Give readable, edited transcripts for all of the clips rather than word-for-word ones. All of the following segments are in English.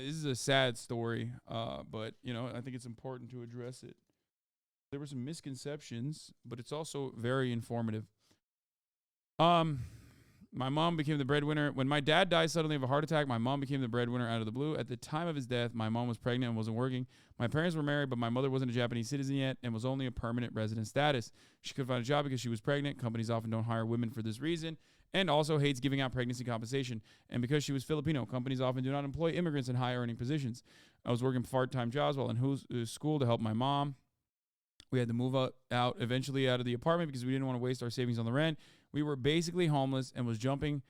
this is a sad story, but I think it's important to address it. There were some misconceptions, but it's also very informative. Um, my mom became the breadwinner. When my dad died suddenly of a heart attack, my mom became the breadwinner out of the blue. At the time of his death, my mom was pregnant and wasn't working. My parents were married, but my mother wasn't a Japanese citizen yet and was only a permanent resident status. She couldn't find a job because she was pregnant. Companies often don't hire women for this reason, and also hates giving out pregnancy compensation. And because she was Filipino, companies often do not employ immigrants in high earning positions. I was working part-time jobs while in school to help my mom. We had to move out eventually out of the apartment because we didn't want to waste our savings on the rent. We were basically homeless and was jumping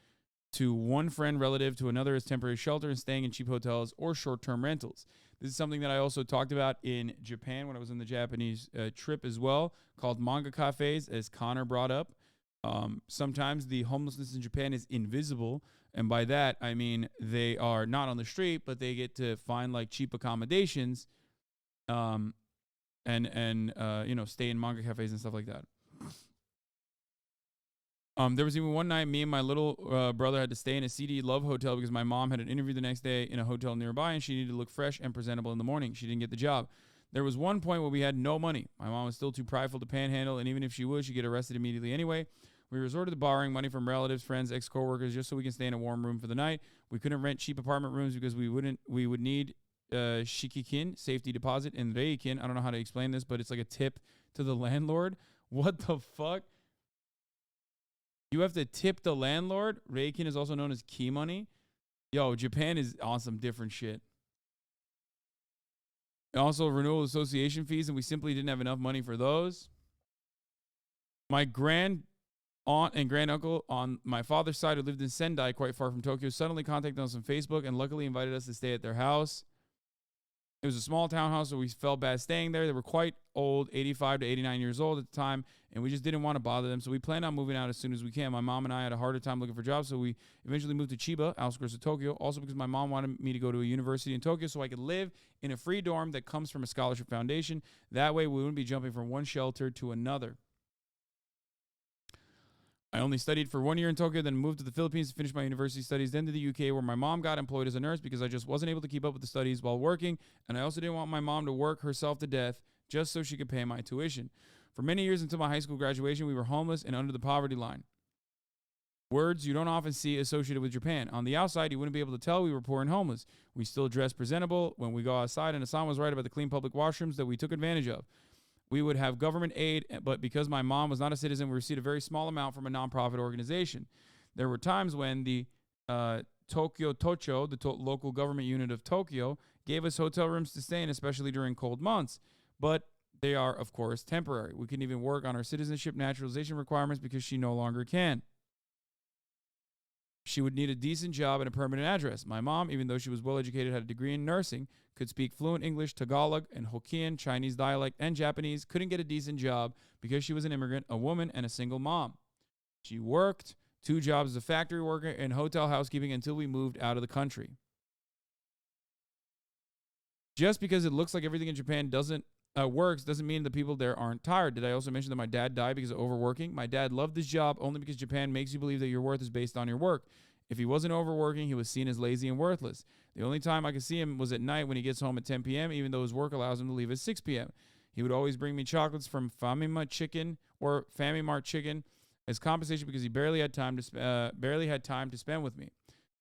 to one friend relative to another as temporary shelter and staying in cheap hotels or short-term rentals. This is something that I also talked about in Japan when I was on the Japanese trip as well, called manga cafes, as Connor brought up. Sometimes the homelessness in Japan is invisible, and by that I mean they are not on the street, but they get to find like cheap accommodations, and stay in manga cafes and stuff like that. There was even one night me and my little brother had to stay in a CD Love hotel because my mom had an interview the next day in a hotel nearby and she needed to look fresh and presentable in the morning. She didn't get the job. There was one point where we had no money. My mom was still too prideful to panhandle, and even if she would, she'd get arrested immediately anyway. We resorted to borrowing money from relatives, friends, ex-coworkers just so we can stay in a warm room for the night. We couldn't rent cheap apartment rooms because we would need shikikin, safety deposit, and reikin. I don't know how to explain this, but it's like a tip to the landlord. What the fuck? You have to tip the landlord. Reikin is also known as key money. Yo, Japan is on some different shit. Also, renewal association fees, and we simply didn't have enough money for those. My grand aunt and granduncle on my father's side, who lived in Sendai, quite far from Tokyo, suddenly contacted us on Facebook and luckily invited us to stay at their house. It was a small townhouse, so we felt bad staying there. They were quite old, 85 to 89 years old at the time, and we just didn't want to bother them, so we planned on moving out as soon as we can. My mom and I had a harder time looking for jobs, so we eventually moved to Chiba, outskirts of Tokyo, also because my mom wanted me to go to a university in Tokyo so I could live in a free dorm that comes from a scholarship foundation. That way, we wouldn't be jumping from one shelter to another. I only studied for 1 year in Tokyo, then moved to the Philippines to finish my university studies, then to the UK, where my mom got employed as a nurse because I just wasn't able to keep up with the studies while working, and I also didn't want my mom to work herself to death just so she could pay my tuition. For many years until my high school graduation, we were homeless and under the poverty line. Words you don't often see associated with Japan. On the outside, you wouldn't be able to tell we were poor and homeless. We still dressed presentable when we go outside, and Hasan was right about the clean public washrooms that we took advantage of. We would have government aid, but because my mom was not a citizen, we received a very small amount from a nonprofit organization. There were times when the Tokyo Tocho, the local government unit of Tokyo, gave us hotel rooms to stay in, especially during cold months. But they are, of course, temporary. We couldn't even work on our citizenship naturalization requirements because she no longer can. She would need a decent job and a permanent address. My mom, even though she was well-educated, had a degree in nursing, could speak fluent English, Tagalog, and Hokkien, Chinese dialect, and Japanese, couldn't get a decent job because she was an immigrant, a woman, and a single mom. She worked 2 jobs as a factory worker and hotel housekeeping until we moved out of the country. Just because it looks like everything in Japan works doesn't mean the people there aren't tired. Did I also mention that my dad died because of overworking? My dad loved his job only because Japan makes you believe that your worth is based on your work. If he wasn't overworking, he was seen as lazy and worthless. The only time I could see him was at night when he gets home at 10 p.m., even though his work allows him to leave at 6 p.m. He would always bring me chocolates from Famimart Chicken as compensation because he barely had time to spend with me.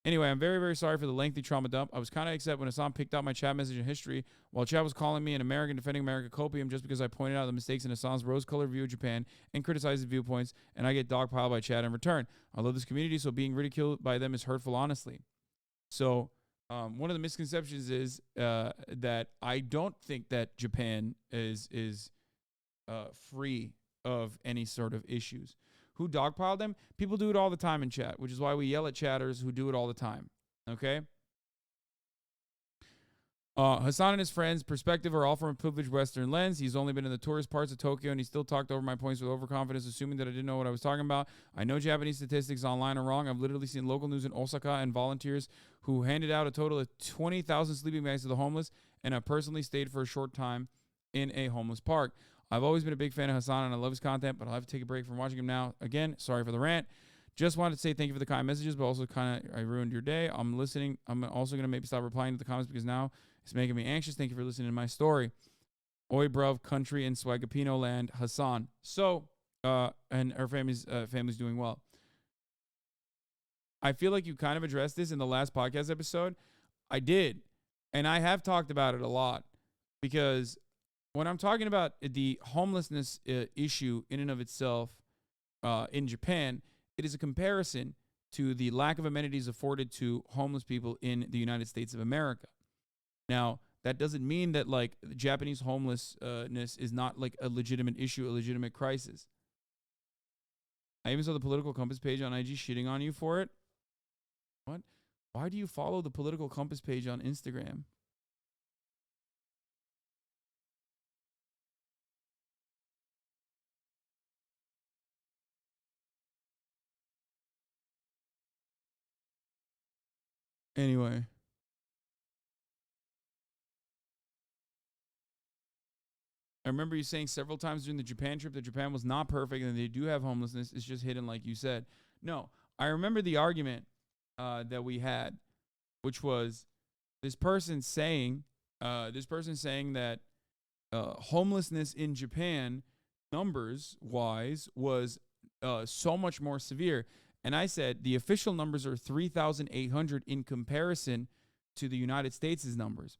Anyway, I'm very, very sorry for the lengthy trauma dump. I was kind of upset when Hasan picked out my chat message in history while chat was calling me an American defending America copium just because I pointed out the mistakes in Hasan's rose-colored view of Japan and criticized his viewpoints, and I get dogpiled by chat in return. I love this community, so being ridiculed by them is hurtful, honestly. So one of the misconceptions is that I don't think that Japan is free of any sort of issues. Who dogpiled them? People do it all the time in chat, which is why we yell at chatters who do it all the time. Okay? Hasan and his friends' perspective are all from a privileged Western lens. He's only been in the tourist parts of Tokyo, and he still talked over my points with overconfidence, assuming that I didn't know what I was talking about. I know Japanese statistics online are wrong. I've literally seen local news in Osaka and volunteers who handed out a total of 20,000 sleeping bags to the homeless, and I've personally stayed for a short time in a homeless park. I've always been a big fan of Hasan, and I love his content, but I'll have to take a break from watching him now. Again, sorry for the rant. Just wanted to say thank you for the kind messages, but also kind of I ruined your day. I'm listening. I'm also going to maybe stop replying to the comments because now it's making me anxious. Thank you for listening to my story. Oi, bruv, country in Swagapino land, Hasan. So, and her family's doing well. I feel like you kind of addressed this in the last podcast episode. I did. And I have talked about it a lot because when I'm talking about the homelessness issue in and of itself in Japan, it is a comparison to the lack of amenities afforded to homeless people in the United States of America. Now, that doesn't mean that like Japanese homelessness is not like a legitimate issue, a legitimate crisis. I even saw the Political Compass page on IG shitting on you for it. What? Why do you follow the Political Compass page on Instagram? Anyway. I remember you saying several times during the Japan trip that Japan was not perfect and they do have homelessness. It's just hidden like you said. No, I remember the argument that we had, which was this person saying that homelessness in Japan, numbers wise, was so much more severe. And I said the official numbers are 3,800 in comparison to the United States' numbers.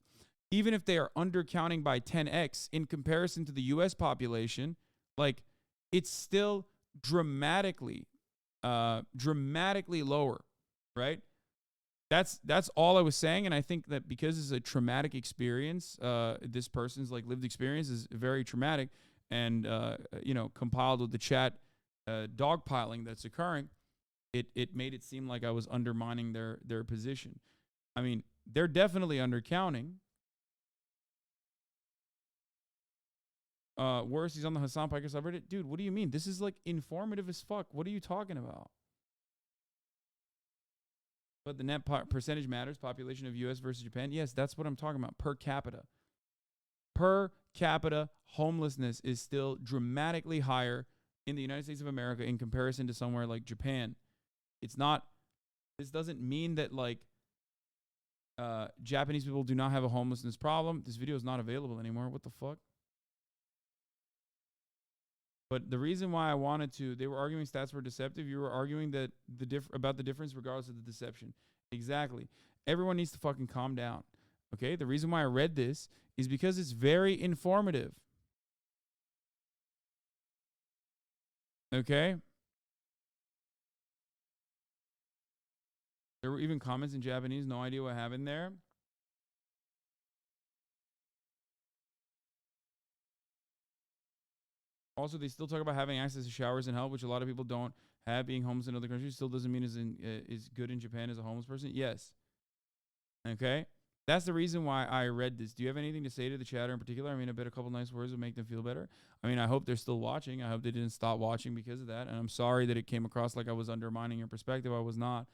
Even if they are undercounting by 10x in comparison to the U.S. population, like it's still dramatically lower, right? That's all I was saying, and I think that because it's a traumatic experience, this person's like lived experience is very traumatic, and compiled with the chat dogpiling that's occurring, it made it seem like I was undermining their position. I mean, they're definitely undercounting. Worse, he's on the Hasan Piker subreddit. Dude, what do you mean? This is like informative as fuck. What are you talking about? But the net percentage matters. Population of U.S. versus Japan. Yes, that's what I'm talking about. Per capita. Per capita homelessness is still dramatically higher in the United States of America in comparison to somewhere like Japan. It's not. This doesn't mean that like Japanese people do not have a homelessness problem. This video is not available anymore. What the fuck? But the reason why I wanted to, they were arguing stats were deceptive. You were arguing that about the difference regardless of the deception. Exactly. Everyone needs to fucking calm down. Okay? The reason why I read this is because it's very informative. Okay? There were even comments in Japanese. No idea what happened there. Also, they still talk about having access to showers and help, which a lot of people don't have. Being homeless in other countries still doesn't mean is good in Japan as a homeless person. Yes. Okay? That's the reason why I read this. Do you have anything to say to the chatter in particular? I mean, I bet a couple nice words would make them feel better. I mean, I hope they're still watching. I hope they didn't stop watching because of that. And I'm sorry that it came across like I was undermining your perspective. I was not.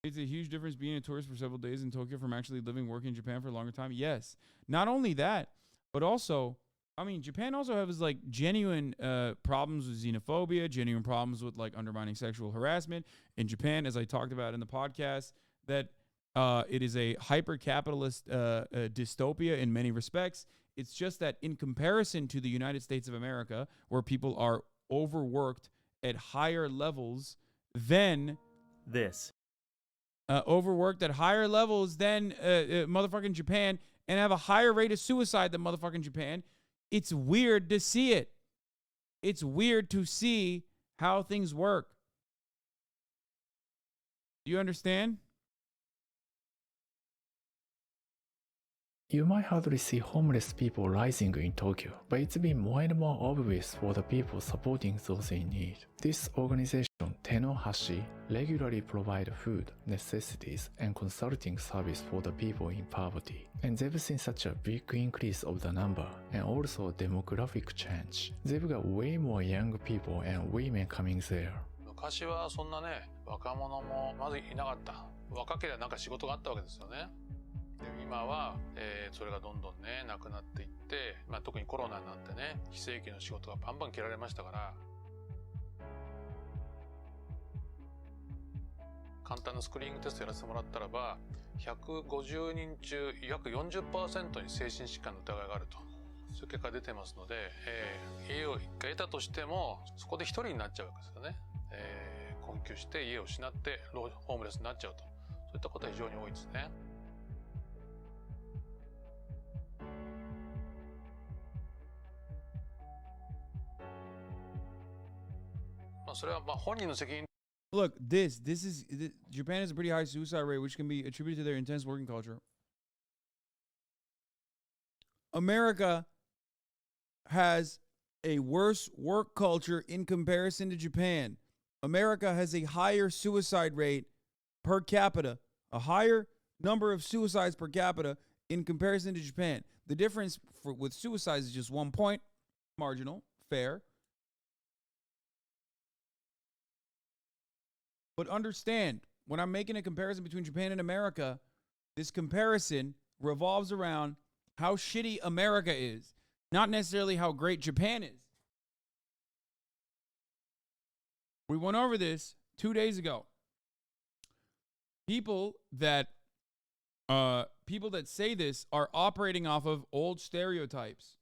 It's a huge difference being a tourist for several days in Tokyo from actually living, working in Japan for a longer time. Yes. Not only that, but also, I mean, Japan also has like genuine problems with xenophobia, genuine problems with like undermining sexual harassment. In Japan, as I talked about in the podcast, that it is a hyper-capitalist dystopia in many respects. It's just that in comparison to the United States of America, where people are overworked at higher levels than this. Overworked at higher levels than motherfucking Japan and have a higher rate of suicide than motherfucking Japan. It's weird to see it. It's weird to see how things work. Do you understand? You might hardly see homeless people rising in Tokyo, but it's been more and more obvious for the people supporting those in need. This organization, Tenohashi, regularly provide food, necessities, and consulting service for the people in poverty. And they've seen such a big increase of the number, and also demographic change. They've got way more young people and women coming there. 昔はそんなね、若者もまずいなかった。若ければなんか仕事があったわけですよね。で今は、それがどんどんねなくなっていって、特にコロナになってね非正規の仕事がバンバン切られましたから簡単なスクリーニングテストやらせてもらったらば、150人中約 40% に精神疾患の疑いがあると、そういう結果が出てますので、家を一回得たとしてもそこで一人になっちゃうわけですよね。困窮して家を失ってホームレスになっちゃうと、そういったことは非常に多いですね。それは本人の責任。 Look, Japan has a pretty high suicide rate, which can be attributed to their intense working culture. America has a worse work culture in comparison to Japan. America has a higher suicide rate per capita, a higher number of suicides per capita in comparison to Japan. The difference with suicides is just 1 point, marginal, fair. But understand, when I'm making a comparison between Japan and America, this comparison revolves around how shitty America is, not necessarily how great Japan is. We went over this 2 days ago. People that say this are operating off of old stereotypes.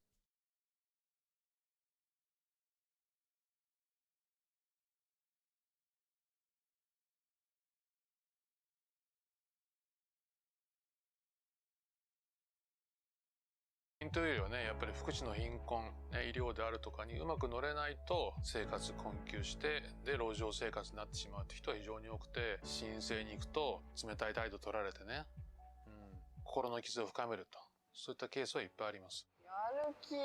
というよりはね、やっぱり福祉の貧困、医療であるとかにうまく乗れないと生活困窮してで路上生活になってしまうという人は非常に多くて、申請に行くと冷たい態度取られてね、心の傷を深めると、そういったケースはいっぱいあります。やる気よ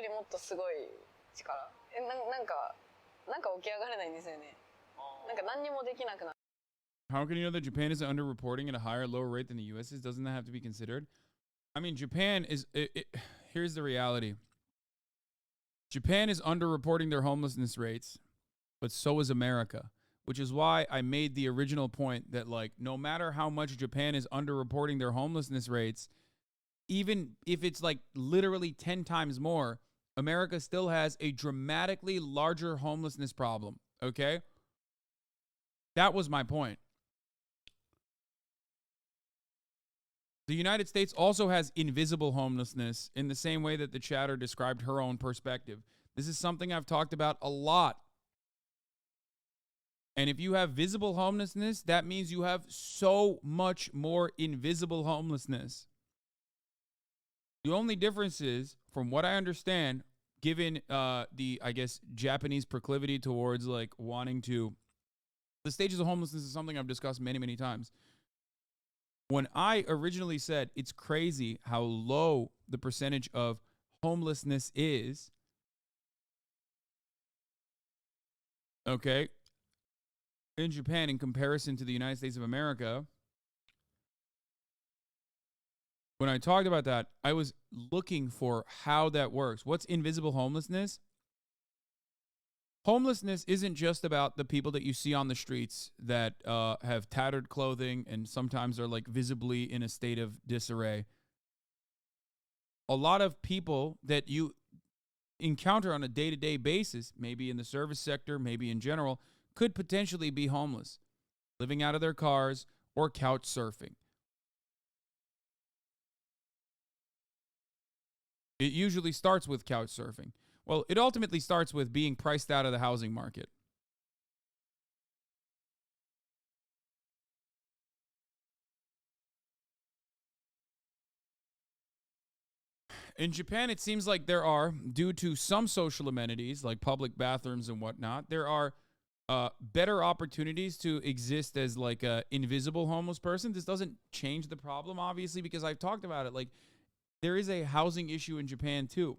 りもっとすごい力、なんか起き上がれないんですよね。なんか何にもできなくなる。 How can you know that Japan is underreporting at a higher, lower rate than the U.S. is? Doesn't that have to be considered? I mean, Japan is... here's the reality. Japan is underreporting their homelessness rates, but so is America, which is why I made the original point that, like, no matter how much Japan is underreporting their homelessness rates, even if it's, like, literally 10 times more, America still has a dramatically larger homelessness problem, okay? That was my point. The United States also has invisible homelessness in the same way that the chatter described her own perspective. This is something I've talked about a lot. And if you have visible homelessness, that means you have so much more invisible homelessness. The only difference is, from what I understand, given the, I guess, Japanese proclivity towards, like, wanting to... The stages of homelessness is something I've discussed many, many times. When I originally said it's crazy how low the percentage of homelessness is, okay, in Japan in comparison to the United States of America, when I talked about that, I was looking for how that works. What's invisible homelessness? Homelessness isn't just about the people that you see on the streets that have tattered clothing and sometimes are, like, visibly in a state of disarray. A lot of people that you encounter on a day-to-day basis, maybe in the service sector, maybe in general, could potentially be homeless, living out of their cars or couch surfing. It usually starts with couch surfing. Well, it ultimately starts with being priced out of the housing market. In Japan, it seems like there are, due to some social amenities like public bathrooms and whatnot, there are better opportunities to exist as, like, a invisible homeless person. This doesn't change the problem, obviously, because I've talked about it. Like, there is a housing issue in Japan too.